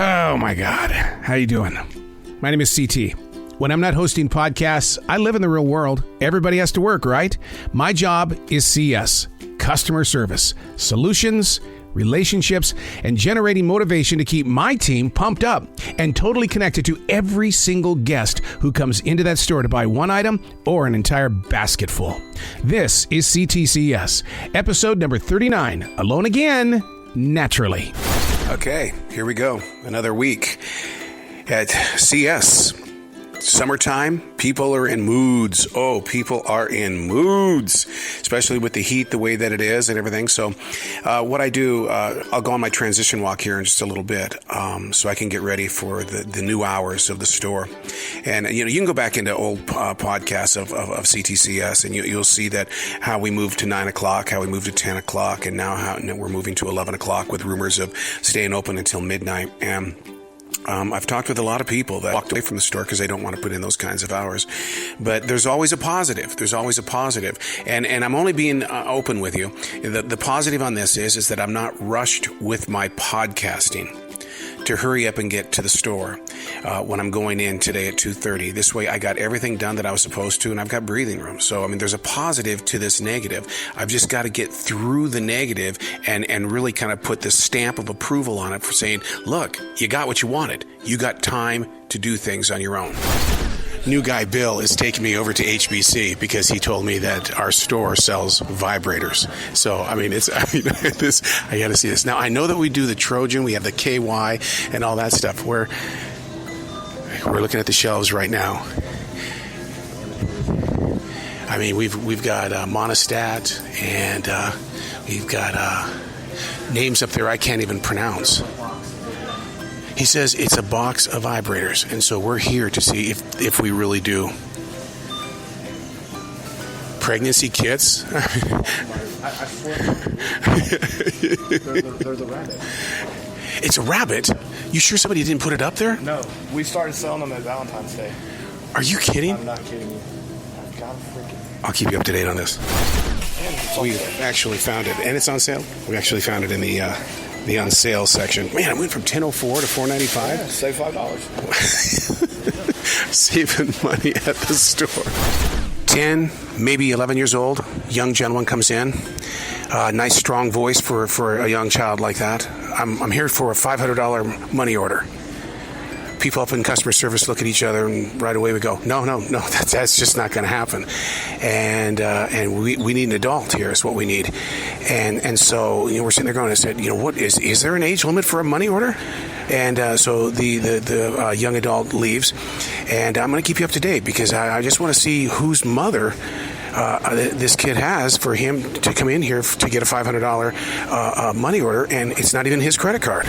Oh my God. How you doing? My name is CT. When I'm not hosting podcasts, I live in the real world. Everybody has to work, right? My job is CS, customer service, solutions, relationships, and generating motivation to keep my team pumped up and totally connected to every single guest who comes into that store to buy one item or an entire basket full. This is C.T.C.S, episode number 39, alone again, naturally. Okay, here we go. Another week at CS. Summertime, people are in moods. Oh, people are in moods, especially with the heat the way that it is and everything. So what I do, I'll go on my transition walk here in just a little bit so I can get ready for the new hours of the store. And, you know, you can go back into old podcasts of C.T.C.S. and you'll see that how we moved to 9 o'clock, how we moved to 10 o'clock, and now how we're moving to 11 o'clock with rumors of staying open until midnight. And I've talked with a lot of people that walked away from the store because they don't want to put in those kinds of hours. But there's always a positive. There's always a positive. And I'm only being open with you. The positive on this is that I'm not rushed with my podcasting to hurry up and get to the store when I'm going in today at 2:30. This way I got everything done that I was supposed to, and I've got breathing room. So, I mean, there's a positive to this negative. I've just got to get through the negative and really kind of put this stamp of approval on it for saying, look, you got what you wanted. You got time to do things on your own. New guy Bill is taking me over to HBC because he told me that our store sells vibrators. So, I mean, I got to see this. Now, I know that we do the Trojan, we have the KY and all that stuff. We're looking at the shelves right now. I mean, we've got Monostat and we've got names up there I can't even pronounce. He says it's a box of vibrators, and so we're here to see if we really do. Pregnancy kits? I swear. There's a rabbit. It's a rabbit? You sure somebody didn't put it up there? No, we started selling them at Valentine's Day. Are you kidding? I'm not kidding you. I've got a freaking... I'll keep you up to date on this. We actually found it, and it's on sale. We actually found it in the on sale section. Man, I went from $10.04 to $4.95. Yeah, save $5. Saving money at the store. 10, maybe 11 years old, young gentleman comes in. Nice, strong voice for a young child like that. I'm here for a $500 money order. People up in customer service look at each other, and right away we go, no, that's just not going to happen. And we need an adult here is what we need. And so, you know, we're sitting there going, I said, you know, what is there an age limit for a money order? And so the young adult leaves, and I'm going to keep you up to date because I just want to see whose mother this kid has for him to come in here to get a $500 money order, and it's not even his credit card.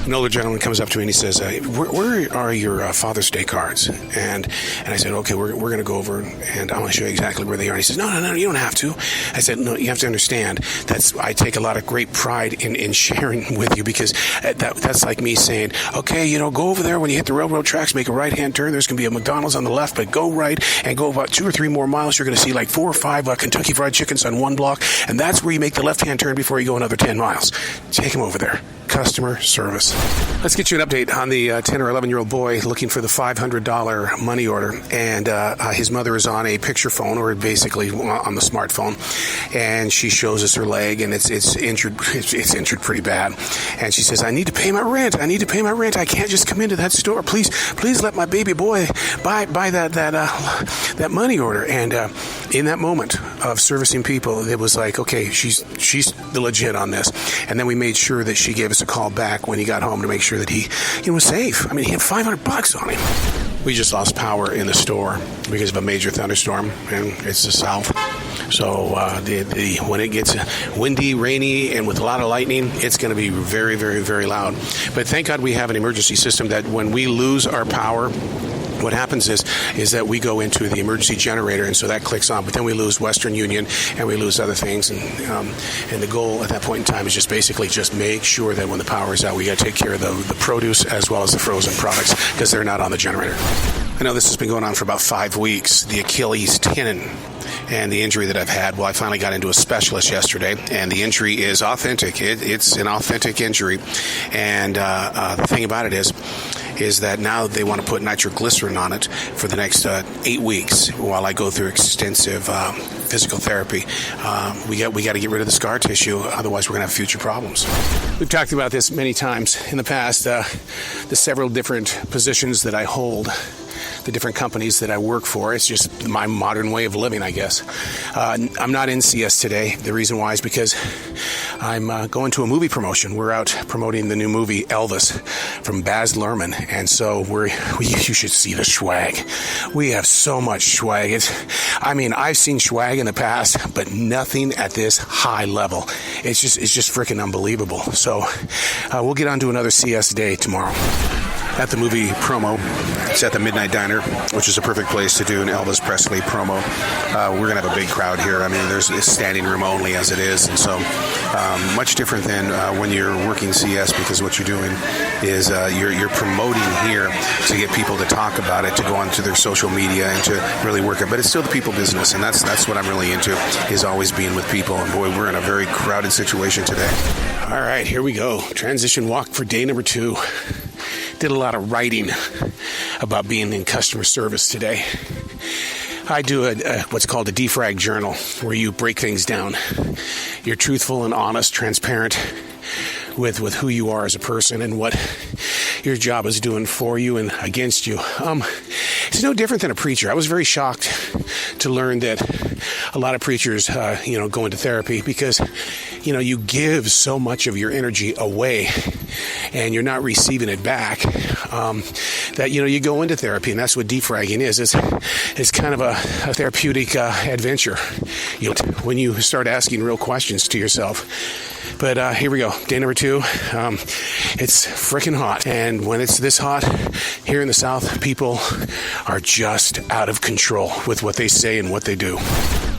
An older gentleman comes up to me and he says, where are your Father's Day cards? And I said, okay, we're going to go over and I want to show you exactly where they are. And he says, no, you don't have to. I said, no, you have to understand. I take a lot of great pride in sharing with you because that's like me saying, okay, you know, go over there when you hit the railroad tracks, make a right-hand turn. There's going to be a McDonald's on the left, but go right and go about 2 or 3 more miles. You're going to see like 4 or 5 Kentucky Fried Chickens on one block, and that's where you make the left-hand turn before you go another 10 miles. Take him over there. Customer service. Let's get you an update on the 10 or 11-year-old boy looking for the $500 money order, and his mother is on a picture phone, or basically on the smartphone, and she shows us her leg, and it's injured. It's injured pretty bad, and she says, I need to pay my rent. I can't just come into that store. Please let my baby boy buy that money order. And in that moment of servicing people, it was like, okay, she's the legit on this. And then we made sure that she gave us a call back when he got home to make sure that he was safe. I mean, he had $500 on him. We just lost power in the store because of a major thunderstorm, and it's the south. So when it gets windy, rainy, and with a lot of lightning, it's going to be very, very, very loud. But thank God we have an emergency system that when we lose our power, what happens is that we go into the emergency generator, and so that clicks on. But then we lose Western Union, and we lose other things. And the goal at that point in time is just basically just make sure that when the power is out, we got to take care of the produce as well as the frozen products because they're not on the generator. I know this has been going on for about 5 weeks, the Achilles tendon and the injury that I've had. Well, I finally got into a specialist yesterday, and the injury is authentic. It's an authentic injury, and the thing about it is that now they want to put nitroglycerin on it for the next 8 weeks while I go through extensive physical therapy. We got to get rid of the scar tissue, otherwise we're going to have future problems. We've talked about this many times in the past, the several different positions that I hold, the different companies that I work for. It's just my modern way of living, I guess. I'm not in CS today. The reason why is because I'm going to a movie promotion. We're out promoting the new movie Elvis from Baz Luhrmann, and so you should see the swag. We have so much swag. I've seen swag in the past, but nothing at this high level. It's just freaking unbelievable. So we'll get on to another CS day tomorrow. At the movie promo, it's at the Midnight Diner, which is a perfect place to do an Elvis Presley promo. We're going to have a big crowd here. There's standing room only as it is, and so much different than when you're working CS, because what you're doing is you're promoting here to get people to talk about it, to go onto their social media and to really work it. But it's still the people business, and that's what I'm really into, is always being with people. And boy, we're in a very crowded situation today. All right, here we go. Transition walk for day number 2. Did a lot of writing about being in customer service today. I do what's called a defrag journal, where you break things down. You're truthful and honest, transparent with who you are as a person and what your job is doing for you and against you. It's no different than a preacher. I was very shocked to learn that a lot of preachers, go into therapy because, you give so much of your energy away and you're not receiving it back, that, you go into therapy, and that's what defragging is. It's kind of a therapeutic adventure, when you start asking real questions to yourself. But here we go. Day number 2. It's freaking hot. And when it's this hot here in the South, people are just out of control with what they say and what they do.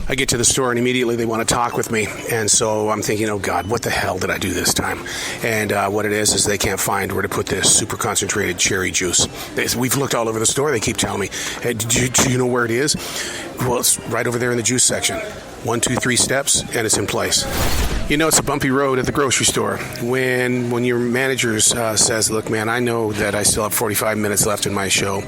I get to the store and immediately they want to talk with me. And so I'm thinking, oh God, what the hell did I do this time? And what it is they can't find where to put this super concentrated cherry juice. We've looked all over the store. They keep telling me, hey, do you know where it is? Well, it's right over there in the juice section. 1, 2, 3 steps, and it's in place. It's a bumpy road at the grocery store. When your manager says, look, man, I know that I still have 45 minutes left in my show,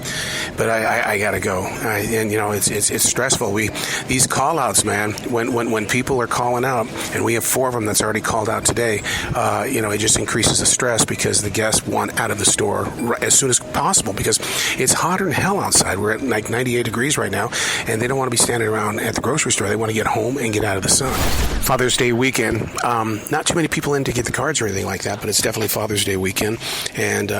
but I got to go. It's stressful. These call-outs, man, when people are calling out, and we have 4 of them that's already called out today, it just increases the stress because the guests want out of the store as soon as possible because it's hotter than hell outside. We're at like 98 degrees right now, and they don't want to be standing around at the grocery store. They want to get home and get out of the sun. Father's Day weekend. Not too many people in to get the cards or anything like that, but it's definitely Father's Day weekend. And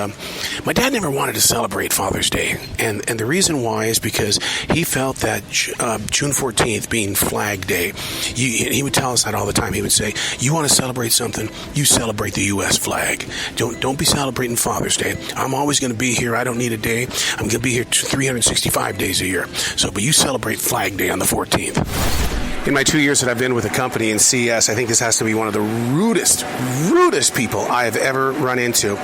my dad never wanted to celebrate Father's Day. And the reason why is because he felt that June 14th being Flag Day, he would tell us that all the time. He would say, you want to celebrate something, you celebrate the U.S. flag. Don't be celebrating Father's Day. I'm always going to be here. I don't need a day. I'm going to be here 365 days a year. But you celebrate Flag Day on the 14th. In my 2 years that I've been with the company in CS, I think this has to be one of the rudest people I have ever run into.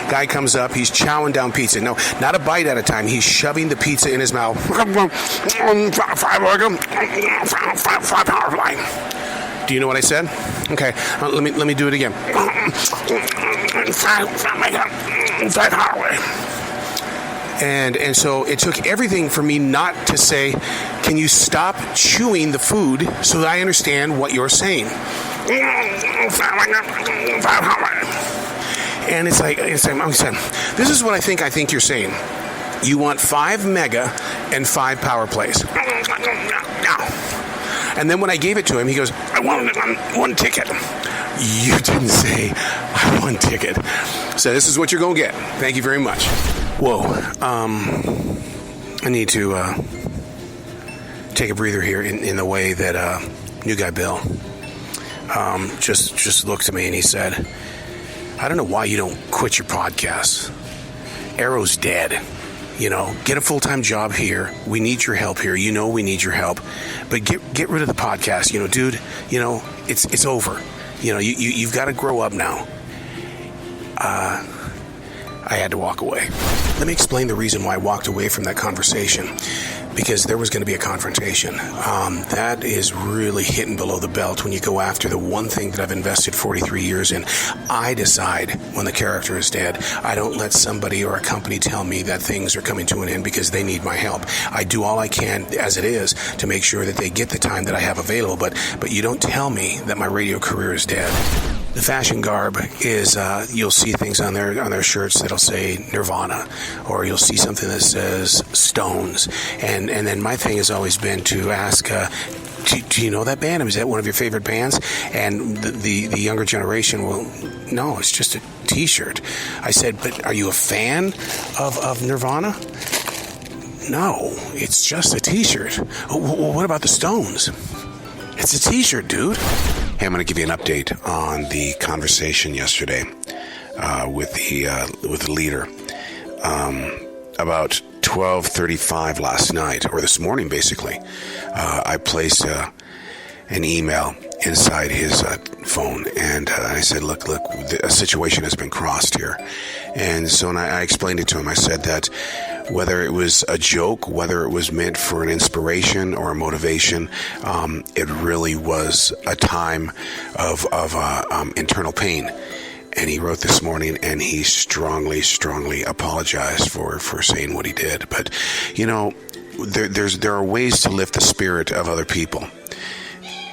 Guy comes up, he's chowing down pizza. No, not a bite at a time. He's shoving the pizza in his mouth. 5 power fly. Do you know what I said? Okay, let me do it again. 5 power fly. And so it took everything for me not to say, can you stop chewing the food so that I understand what you're saying? And it's like this is what I think you're saying. You want 5 mega and 5 power plays. And then when I gave it to him, he goes, I wanted it on 1 ticket. You didn't say I want 1 ticket. So this is what you're going to get. Thank you very much. Whoa, I need to take a breather here in the way that new guy Bill just looked at me and he said, I don't know why you don't quit your podcast. Arrow's dead. Get a full-time job here. We need your help here. We need your help. But get rid of the podcast. Dude, it's over. You've got to grow up now. I had to walk away. Let me explain the reason why I walked away from that conversation. Because there was going to be a confrontation. That is really hitting below the belt when you go after the one thing that I've invested 43 years in. I decide when the character is dead. I don't let somebody or a company tell me that things are coming to an end because they need my help. I do all I can as it is to make sure that they get the time that I have available, but you don't tell me that my radio career is dead. The fashion garb is, you'll see things on their shirts that'll say Nirvana, or you'll see something that says Stones. And then my thing has always been to ask, do you know that band? Is that one of your favorite bands? And the younger generation will, no, it's just a T-shirt. I said, but are you a fan of Nirvana? No, it's just a T-shirt. Well, what about the Stones? It's a T-shirt, dude. Hey, I'm going to give you an update on the conversation yesterday with the leader. About 12:35 last night, or this morning, basically, I placed an email inside his phone, and I said, look, a situation has been crossed here. And so I explained it to him. I said that whether it was a joke, whether it was meant for an inspiration or a motivation, it really was a time of internal pain. And he wrote this morning, and he strongly apologized for saying what he did. But, there are ways to lift the spirit of other people.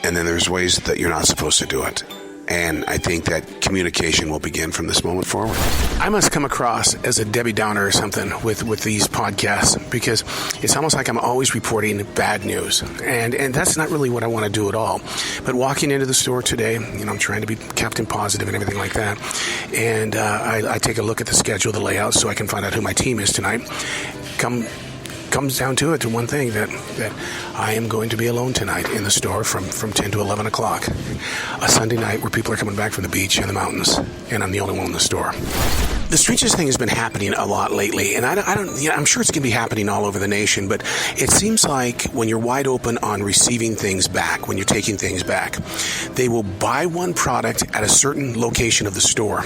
And then there's ways that you're not supposed to do it. And I think that communication will begin from this moment forward. I must come across as a Debbie Downer or something with these podcasts, because it's almost like I'm always reporting bad news. And that's not really what I want to do at all. But walking into the store today, I'm trying to be Captain Positive and everything like that. And I take a look at the schedule, the layout, so I can find out who my team is tonight. Comes down to it, to one thing, that I am going to be alone tonight in the store from 10 to 11 o'clock. A Sunday night where people are coming back from the beach and the mountains, and I'm the only one in the store. The strangest thing has been happening a lot lately, and I'm sure it's going to be happening all over the nation, but it seems like when you're wide open on receiving things back, when you're taking things back, they will buy one product at a certain location of the store,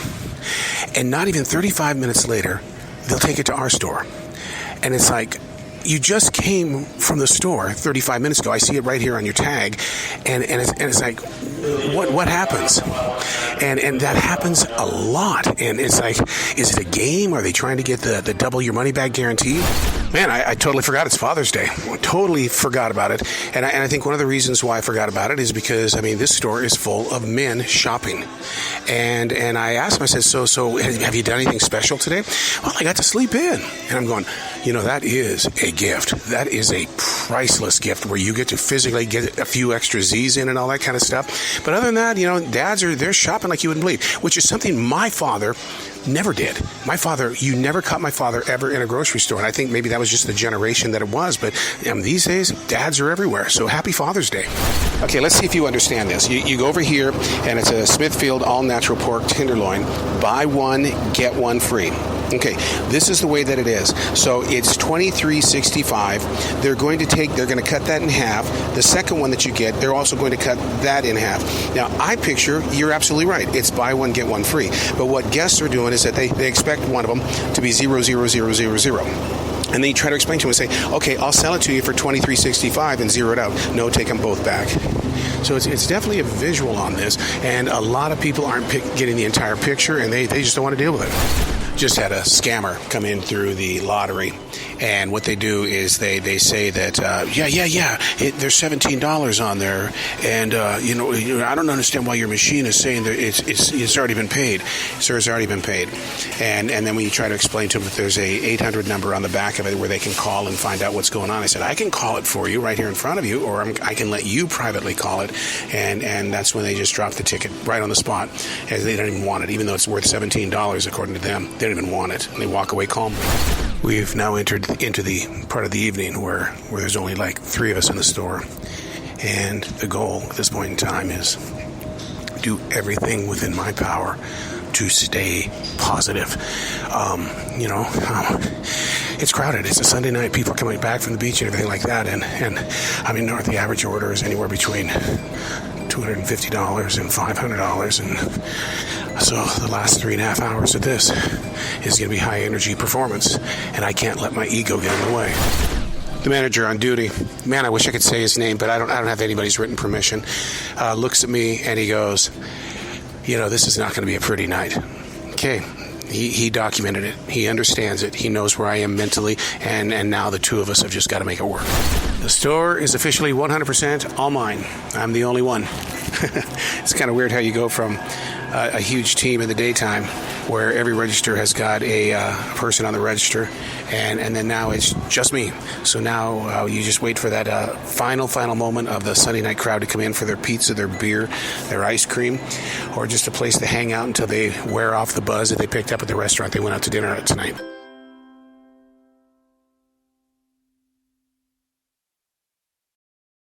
and not even 35 minutes later, they'll take it to our store. And it's like, you just came from the store 35 minutes ago. I see it right here on your tag. And it's like, what happens? And that happens a lot. And it's like, is it a game? Are they trying to get the double your money back guarantee? Man, I totally forgot it's Father's Day. I totally forgot about it. And I think one of the reasons why I forgot about it is because, this store is full of men shopping. And I asked him, I said, so have you done anything special today? Well, I got to sleep in. And I'm going, that is a gift. That is a priceless gift where you get to physically get a few extra Z's in and all that kind of stuff. But other than that, dads they're shopping like you wouldn't believe, which is something my father never did. You never caught my father ever in a grocery store. And I think maybe that was just the generation that it was. But these days, dads are everywhere. So happy Father's Day. Okay, let's see if you understand this. You go over here, and it's a Smithfield all-natural pork tenderloin. Buy one, get one free. Okay, this is the way that it is. So it's $23.65. They're going to cut that in half. The second one that you get, they're also going to cut that in half. Now, I picture, you're absolutely right. It's buy one, get one free. But what guests are doing is that they expect one of them to be 00000. And then you try to explain to them and say, okay, I'll sell it to you for $23.65 and zero it out. No, take them both back. So it's definitely a visual on this. And a lot of people aren't getting the entire picture, and they just don't want to deal with it. Just had a scammer come in through the lottery, and what they do is they say that there's $17 on there, and I don't understand why your machine is saying that it's already been paid. Sir, it's already been paid. And then when you try to explain to them that there's a 800 number on the back of it where they can call and find out what's going on, I said, I can call it for you right here in front of you, or I can let you privately call it, and that's when they just drop the ticket right on the spot, as they don't even want it, even though it's worth $17 according to them. They don't even want it, and they walk away calmly. We've now entered into the part of the evening where there's only like 3 of us in the store, and the goal at this point in time is do everything within my power to stay positive. It's crowded. It's a Sunday night. People are coming back from the beach and everything like that, and the average order is anywhere between $250 and $500, and So the last 3.5 hours of this is going to be high energy performance, and I can't let my ego get in the way. The manager on duty, man, I wish I could say his name, but I don't have anybody's written permission, looks at me and he goes, this is not going to be a pretty night. Okay. He documented it. He understands it. He knows where I am mentally, and now the two of us have just got to make it work. The store is officially 100% all mine. I'm the only one. It's kind of weird how you go from a huge team in the daytime where every register has got a person on the register, and then now it's just me. So now you just wait for that final moment of the Sunday night crowd to come in for their pizza, their beer, their ice cream, or just a place to hang out until they wear off the buzz that they picked up at the restaurant they went out to dinner at tonight.